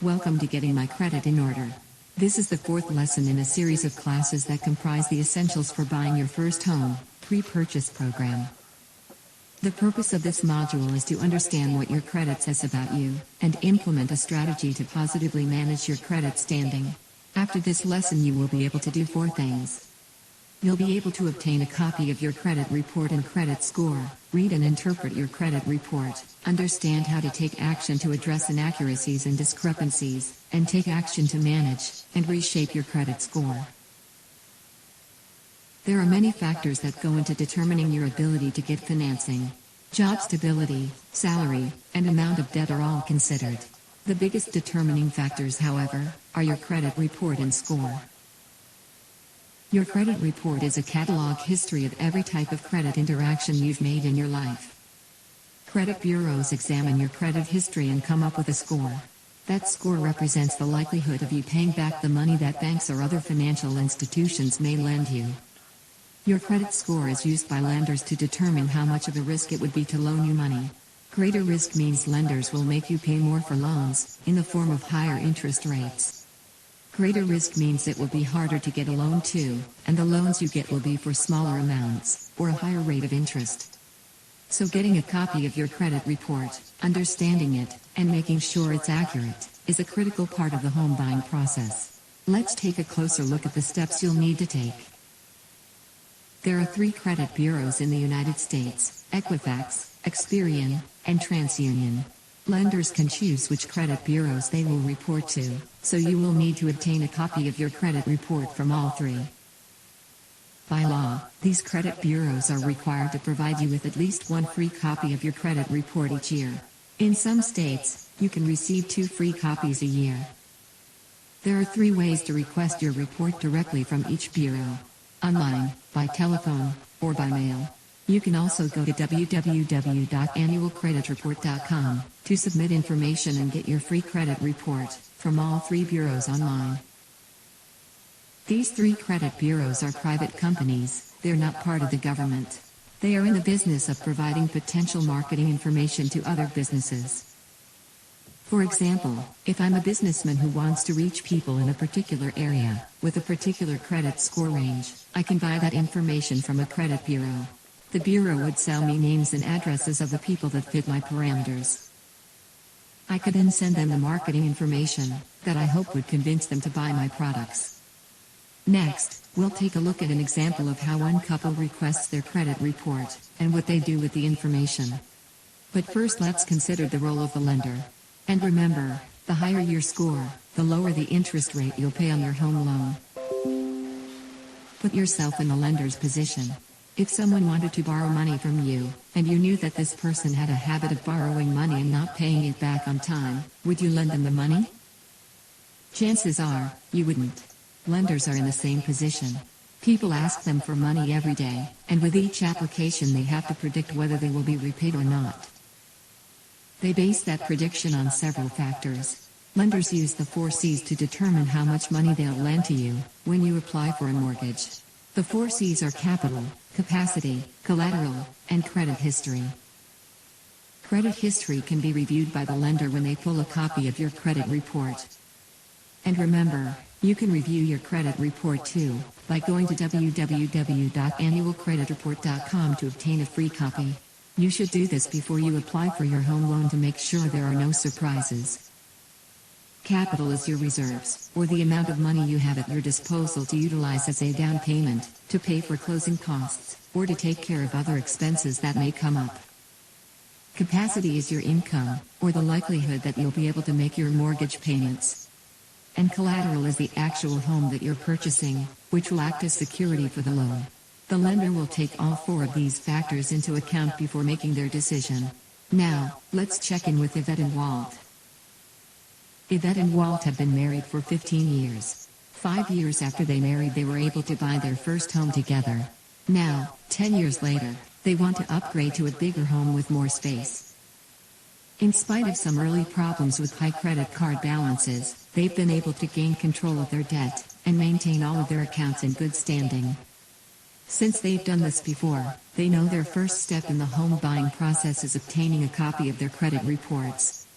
Welcome to Getting My Credit in Order. This is the fourth lesson in a series of classes that comprise the essentials for buying your first home, pre-purchase program. The purpose of this module is to understand what your credit says about you, and implement a strategy to positively manage your credit standing. After this lesson you will be able to do four things. You'll be able to obtain a copy of your credit report and credit score, read and interpret your credit report, understand how to take action to address inaccuracies and discrepancies, and take action to manage and reshape your credit score. There are many factors that go into determining your ability to get financing. Job stability, salary, and amount of debt are all considered. The biggest determining factors, however, are your credit report and score. Your credit report is a catalog history of every type of credit interaction you've made in your life. Credit bureaus examine your credit history and come up with a score. That score represents the likelihood of you paying back the money that banks or other financial institutions may lend you. Your credit score is used by lenders to determine how much of a risk it would be to loan you money. Greater risk means lenders will make you pay more for loans, in the form of higher interest rates. Greater risk means it will be harder to get a loan too, and the loans you get will be for smaller amounts, or a higher rate of interest. So getting a copy of your credit report, understanding it, and making sure it's accurate, is a critical part of the home buying process. Let's take a closer look at the steps you'll need to take. There are 3 credit bureaus in the United States: Equifax, Experian, and TransUnion. Lenders can choose which credit bureaus they will report to, so you will need to obtain a copy of your credit report from all 3. By law, these credit bureaus are required to provide you with at least one free copy of your credit report each year. In some states, you can receive 2 free copies a year. There are 3 ways to request your report directly from each bureau: online, by telephone, or by mail. You can also go to www.annualcreditreport.com to submit information and get your free credit report from all 3 bureaus online. These 3 credit bureaus are private companies. They're not part of the government. They are in the business of providing potential marketing information to other businesses. For example, if I'm a businessman who wants to reach people in a particular area, with a particular credit score range, I can buy that information from a credit bureau. The bureau would sell me names and addresses of the people that fit my parameters. I could then send them the marketing information that I hope would convince them to buy my products. Next, we'll take a look at an example of how one couple requests their credit report, and what they do with the information. But first let's consider the role of the lender. And remember, the higher your score, the lower the interest rate you'll pay on your home loan. Put yourself in the lender's position. If someone wanted to borrow money from you, and you knew that this person had a habit of borrowing money and not paying it back on time, would you lend them the money? Chances are, you wouldn't. Lenders are in the same position. People ask them for money every day, and with each application they have to predict whether they will be repaid or not. They base that prediction on several factors. Lenders use the 4 C's to determine how much money they'll lend to you when you apply for a mortgage. The 4 C's are capital, capacity, collateral, and credit history. Credit history can be reviewed by the lender when they pull a copy of your credit report. And remember, you can review your credit report too, by going to www.annualcreditreport.com to obtain a free copy. You should do this before you apply for your home loan to make sure there are no surprises. Capital is your reserves, or the amount of money you have at your disposal to utilize as a down payment, to pay for closing costs, or to take care of other expenses that may come up. Capacity is your income, or the likelihood that you'll be able to make your mortgage payments. And collateral is the actual home that you're purchasing, which will act as security for the loan. The lender will take all 4 of these factors into account before making their decision. Now, let's check in with Yvette and Walt. Yvette and Walt have been married for 15 years. 5 years after they married, they were able to buy their first home together. Now, 10 years later, they want to upgrade to a bigger home with more space. In spite of some early problems with high credit card balances, they've been able to gain control of their debt and maintain all of their accounts in good standing. Since they've done this before, they know their first step in the home buying process is obtaining a copy of their credit reports.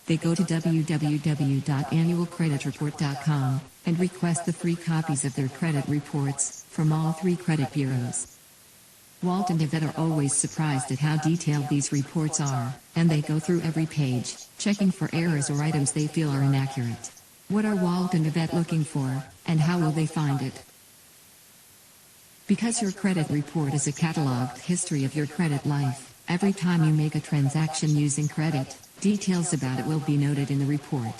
they go to www.annualcreditreport.com and request the free copies of their credit reports from all 3 credit bureaus. Walt and Yvette are always surprised at how detailed these reports are, and they go through every page, checking for errors or items they feel are inaccurate. What are Walt and Yvette looking for, and how will they find it? Because your credit report is a cataloged history of your credit life, every time you make a transaction using credit, details about it will be noted in the report.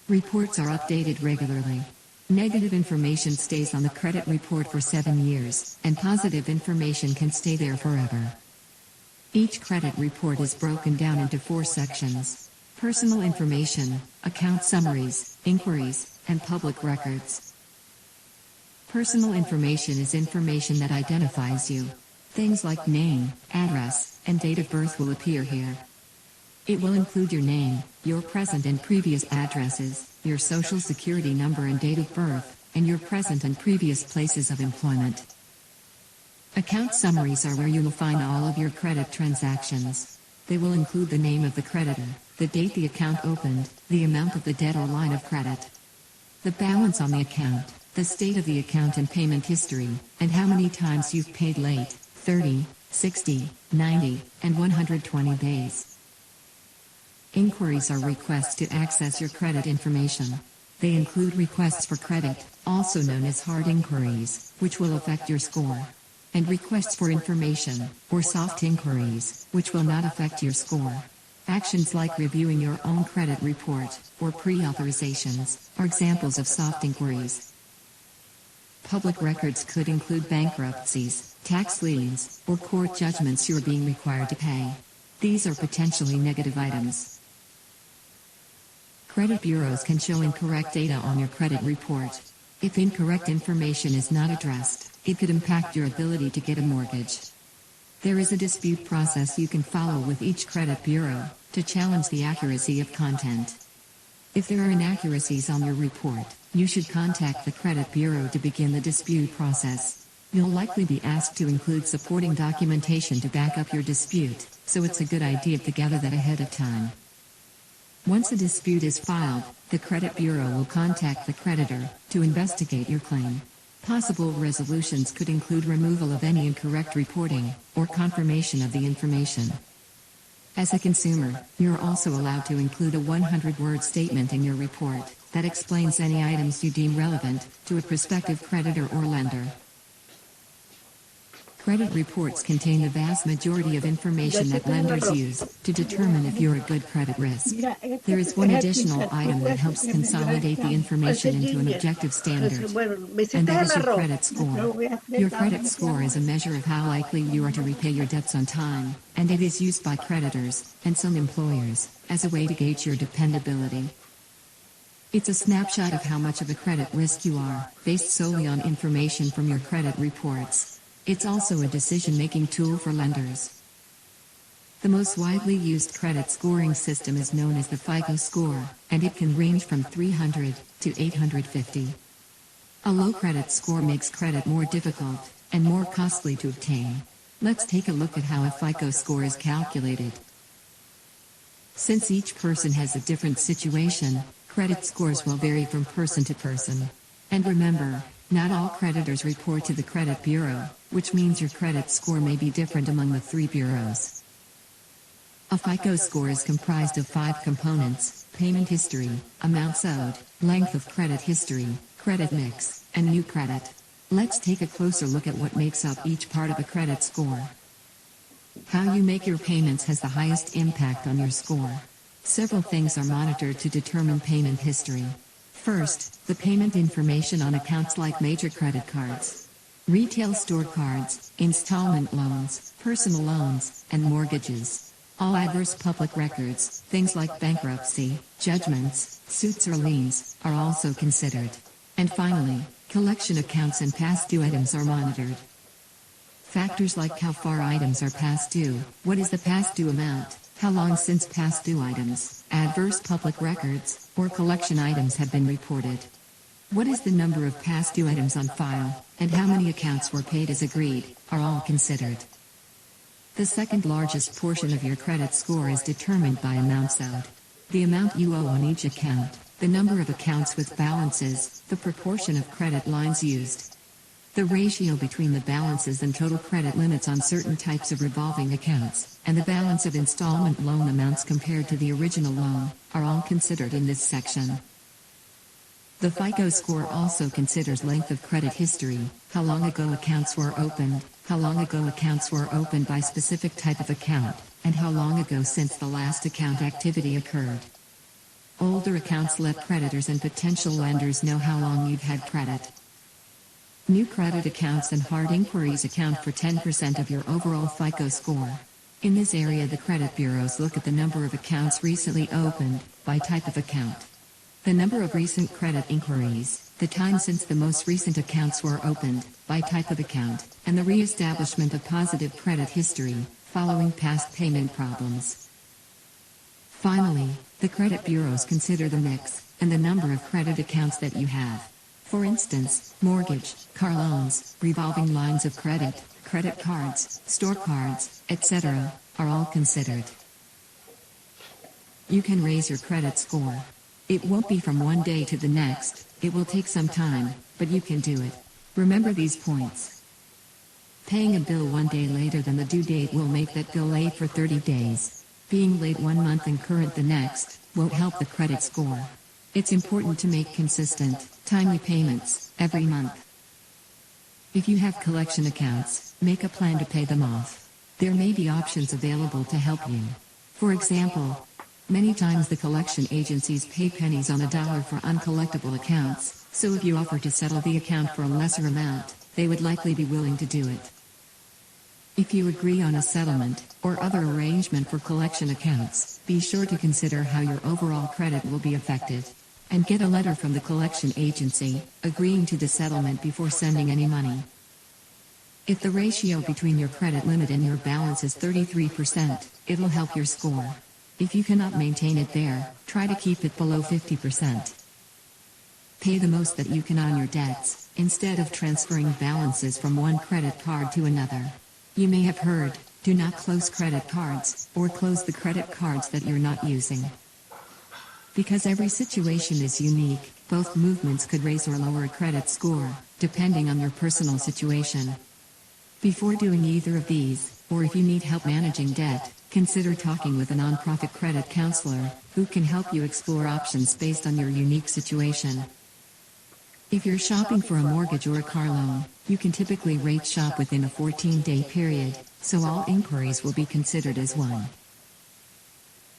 Reports are updated regularly. Negative information stays on the credit report for 7 years, and positive information can stay there forever. Each credit report is broken down into 4 sections: personal information, account summaries, inquiries, and public records. Personal information is information that identifies you. Things like name, address, and date of birth will appear here. It will include your name, your present and previous addresses, your social security number and date of birth, and your present and previous places of employment. Account summaries are where you will find all of your credit transactions. They will include the name of the creditor, the date the account opened, the amount of the debt or line of credit, the balance on the account, the state of the account and payment history, and how many times you've paid late, 30, 60, 90, and 120 days. Inquiries are requests to access your credit information. They include requests for credit, also known as hard inquiries, which will affect your score, and requests for information, or soft inquiries, which will not affect your score. Actions like reviewing your own credit report, or pre-authorizations, are examples of soft inquiries. Public records could include bankruptcies, tax liens, or court judgments you are being required to pay. These are potentially negative items. Credit bureaus can show incorrect data on your credit report. If incorrect information is not addressed, it could impact your ability to get a mortgage. There is a dispute process you can follow with each credit bureau to challenge the accuracy of content. If there are inaccuracies on your report, you should contact the credit bureau to begin the dispute process. You'll likely be asked to include supporting documentation to back up your dispute, so it's a good idea to gather that ahead of time. Once a dispute is filed, the credit bureau will contact the creditor to investigate your claim. Possible resolutions could include removal of any incorrect reporting, or confirmation of the information. As a consumer, you're also allowed to include a 100-word statement in your report that explains any items you deem relevant to a prospective creditor or lender. Credit reports contain the vast majority of information that lenders use to determine if you're a good credit risk. There is one additional item that helps consolidate the information into an objective standard, and that is your credit score. Your credit score is a measure of how likely you are to repay your debts on time, and it is used by creditors and some employers as a way to gauge your dependability. It's a snapshot of how much of a credit risk you are, based solely on information from your credit reports. It's also a decision-making tool for lenders. The most widely used credit scoring system is known as the FICO score, and it can range from 300 to 850. A low credit score makes credit more difficult and more costly to obtain. Let's take a look at how a FICO score is calculated. Since each person has a different situation, credit scores will vary from person to person. And remember, not all creditors report to the credit bureau, which means your credit score may be different among the 3 bureaus. A FICO score is comprised of 5 components: payment history, amounts owed, length of credit history, credit mix, and new credit. Let's take a closer look at what makes up each part of a credit score. How you make your payments has the highest impact on your score. Several things are monitored to determine payment history. First, the payment information on accounts like major credit cards, retail store cards, installment loans, personal loans, and mortgages. All adverse public records, things like bankruptcy, judgments, suits or liens, are also considered. And finally, collection accounts and past due items are monitored. Factors like how far items are past due, what is the past due amount, how long since past due items, adverse public records, or collection items have been reported. What is the number of past due items on file, and how many accounts were paid as agreed, are all considered. The second largest portion of your credit score is determined by amounts owed. the amount you owe on each account, the number of accounts with balances, the proportion of credit lines used, the ratio between the balances and total credit limits on certain types of revolving accounts, and the balance of installment loan amounts compared to the original loan, are all considered in this section. The FICO score also considers length of credit history, how long ago accounts were opened, how long ago accounts were opened by specific type of account, and how long ago since the last account activity occurred. Older accounts let creditors and potential lenders know how long you've had credit. New credit accounts and hard inquiries account for 10% of your overall FICO score. In this area, the credit bureaus look at the number of accounts recently opened, by type of account, the number of recent credit inquiries, the time since the most recent accounts were opened, by type of account, and the re-establishment of positive credit history, following past payment problems. Finally, the credit bureaus consider the mix, and the number of credit accounts that you have. For instance, mortgage, car loans, revolving lines of credit, credit cards, store cards, etc., are all considered. You can raise your credit score. It won't be from one day to the next, it will take some time, but you can do it. Remember these points. Paying a bill one day later than the due date will make that bill late for 30 days. Being late one month and current the next, won't help the credit score. It's important to make consistent, timely payments, every month. If you have collection accounts, make a plan to pay them off. There may be options available to help you. For example, many times the collection agencies pay pennies on a dollar for uncollectible accounts, so if you offer to settle the account for a lesser amount, they would likely be willing to do it. If you agree on a settlement, or other arrangement for collection accounts, be sure to consider how your overall credit will be affected. And get a letter from the collection agency, agreeing to the settlement before sending any money. If the ratio between your credit limit and your balance is 33%, it'll help your score. If you cannot maintain it there, try to keep it below 50%. Pay the most that you can on your debts, instead of transferring balances from one credit card to another. You may have heard, do not close credit cards, or close the credit cards that you're not using. Because every situation is unique, both movements could raise or lower a credit score, depending on your personal situation. Before doing either of these, or if you need help managing debt, consider talking with a nonprofit credit counselor, who can help you explore options based on your unique situation. If you're shopping for a mortgage or a car loan, you can typically rate shop within a 14-day period, so all inquiries will be considered as one.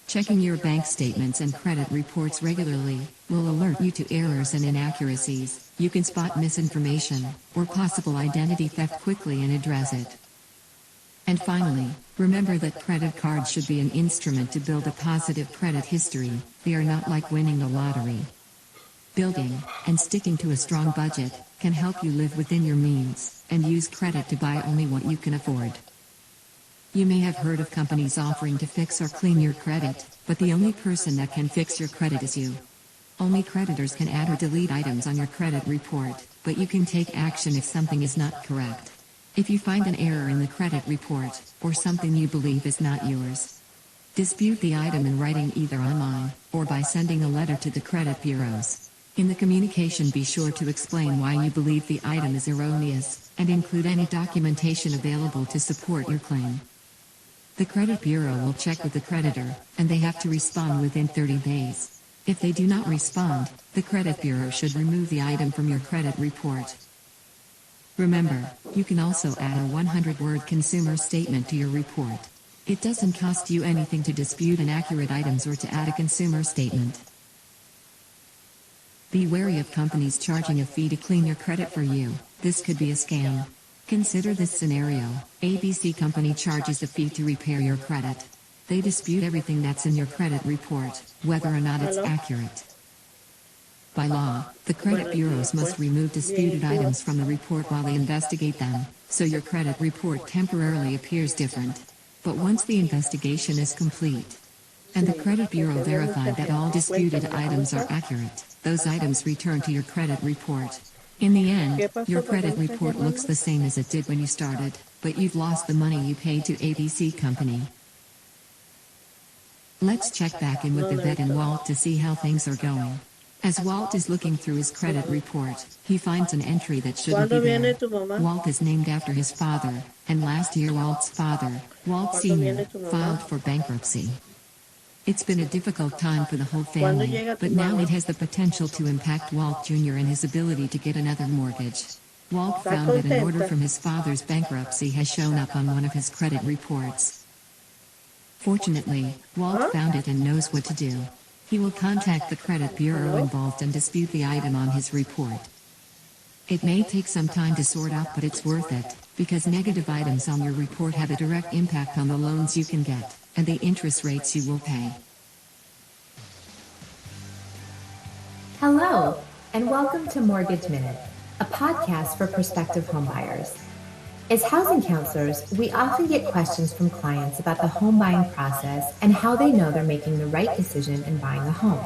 Checking your bank statements and credit reports regularly will alert you to errors and inaccuracies. You can spot misinformation or possible identity theft quickly and address it. And finally, remember that credit cards should be an instrument to build a positive credit history. They are not like winning the lottery. Building and sticking to a strong budget can help you live within your means and use credit to buy only what you can afford. You may have heard of companies offering to fix or clean your credit, but the only person that can fix your credit is you. Only creditors can add or delete items on your credit report, but you can take action if something is not correct. If you find an error in the credit report, or something you believe is not yours, dispute the item in writing either online, or by sending a letter to the credit bureaus. In the communication, be sure to explain why you believe the item is erroneous, and include any documentation available to support your claim. The credit bureau will check with the creditor, and they have to respond within 30 days. If they do not respond, the credit bureau should remove the item from your credit report. Remember, you can also add a 100-word consumer statement to your report. It doesn't cost you anything to dispute inaccurate items or to add a consumer statement. Be wary of companies charging a fee to clean your credit for you. This could be a scam. Consider this scenario. ABC company charges a fee to repair your credit. They dispute everything that's in your credit report, whether or not it's accurate. By law, the credit bureaus must remove disputed items from the report while they investigate them, so your credit report temporarily appears different. But once the investigation is complete, and the credit bureau verified that all disputed items are accurate, those items return to your credit report. In the end, your credit report looks the same as it did when you started, but you've lost the money you paid to ABC company. Let's check back in with the vet and Walt to see how things are going. As Walt is looking through his credit report, he finds an entry that shouldn't be ¿Cuándo viene there. tu mamá? Walt is named after his father, and last year Walt's father, Walt ¿Cuándo Sr., viene tu mamá? filed for bankruptcy. It's been a difficult time for the whole ¿Cuándo family, llega tu but now mamá? it has the potential to impact Walt Jr. and his ability to get another mortgage. Walt ¿Estás found that an order contenta? from his father's bankruptcy has shown up on one of his credit reports. Fortunately, Walt Huh? found it and knows what to do. He will contact the credit bureau Hello? involved and dispute the item on his report. It may take some time to sort out, but it's worth it, because negative items on your report have a direct impact on the loans you can get, and the interest rates you will pay. Hello, and welcome to Mortgage Minute, a podcast for prospective homebuyers. As housing counselors, we often get questions from clients about the home buying process and how they know they're making the right decision in buying a home.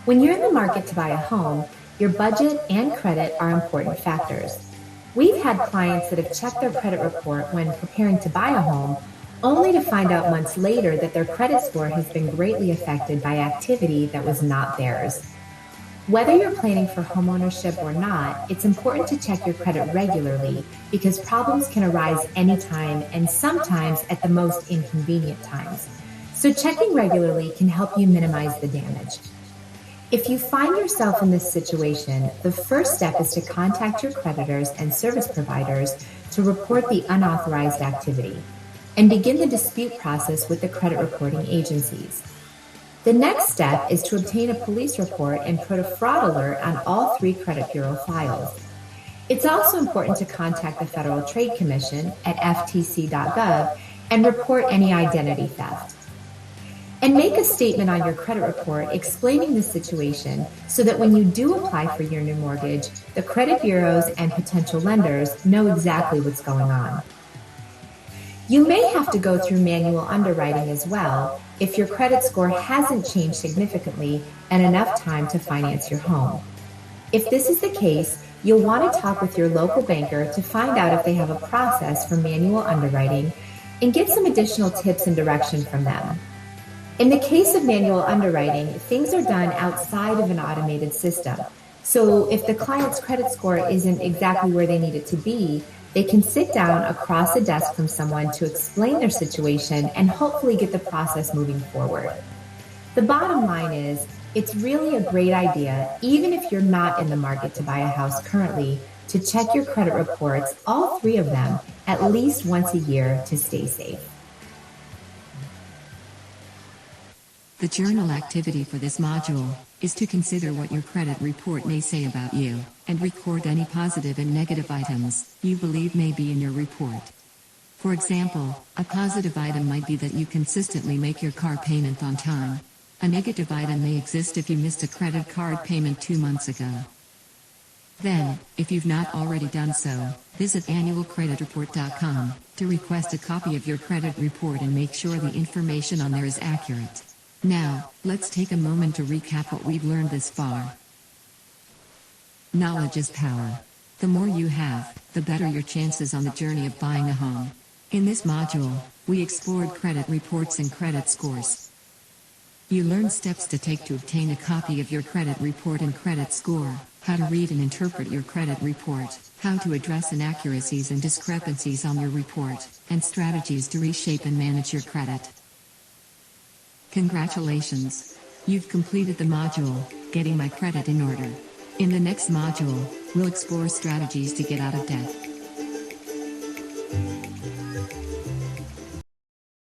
When you're in the market to buy a home, your budget and credit are important factors. We've had clients that have checked their credit report when preparing to buy a home, only to find out months later that their credit score has been greatly affected by activity that was not theirs. Whether you're planning for homeownership or not, it's important to check your credit regularly because problems can arise anytime and sometimes at the most inconvenient times. So checking regularly can help you minimize the damage. If you find yourself in this situation, the first step is to contact your creditors and service providers to report the unauthorized activity and begin the dispute process with the credit reporting agencies. The next step is to obtain a police report and put a fraud alert on all 3 credit bureau files. It's also important to contact the Federal Trade Commission at ftc.gov and report any identity theft. And make a statement on your credit report explaining the situation so that when you do apply for your new mortgage, the credit bureaus and potential lenders know exactly what's going on. You may have to go through manual underwriting as well if your credit score hasn't changed significantly and enough time to finance your home. If this is the case, you'll want to talk with your local banker to find out if they have a process for manual underwriting and get some additional tips and direction from them. In the case of manual underwriting, things are done outside of an automated system. So if the client's credit score isn't exactly where they need it to be, they can sit down across a desk from someone to explain their situation and hopefully get the process moving forward. The bottom line is, it's really a great idea, even if you're not in the market to buy a house currently, to check your credit reports, all 3 of them, at least once a year to stay safe. The journal activity for this module is to consider what your credit report may say about you, and record any positive and negative items you believe may be in your report. For example, a positive item might be that you consistently make your car payment on time. A negative item may exist if you missed a credit card payment 2 months ago. Then, if you've not already done so, visit annualcreditreport.com to request a copy of your credit report and make sure the information on there is accurate. Now, let's take a moment to recap what we've learned this far. Knowledge is power. The more you have, the better your chances on the journey of buying a home. In this module, we explored credit reports and credit scores. You learned steps to take to obtain a copy of your credit report and credit score, how to read and interpret your credit report, how to address inaccuracies and discrepancies on your report, and strategies to reshape and manage your credit. Congratulations! You've completed the module, Getting My Credit in Order. In the next module, we'll explore strategies to get out of debt.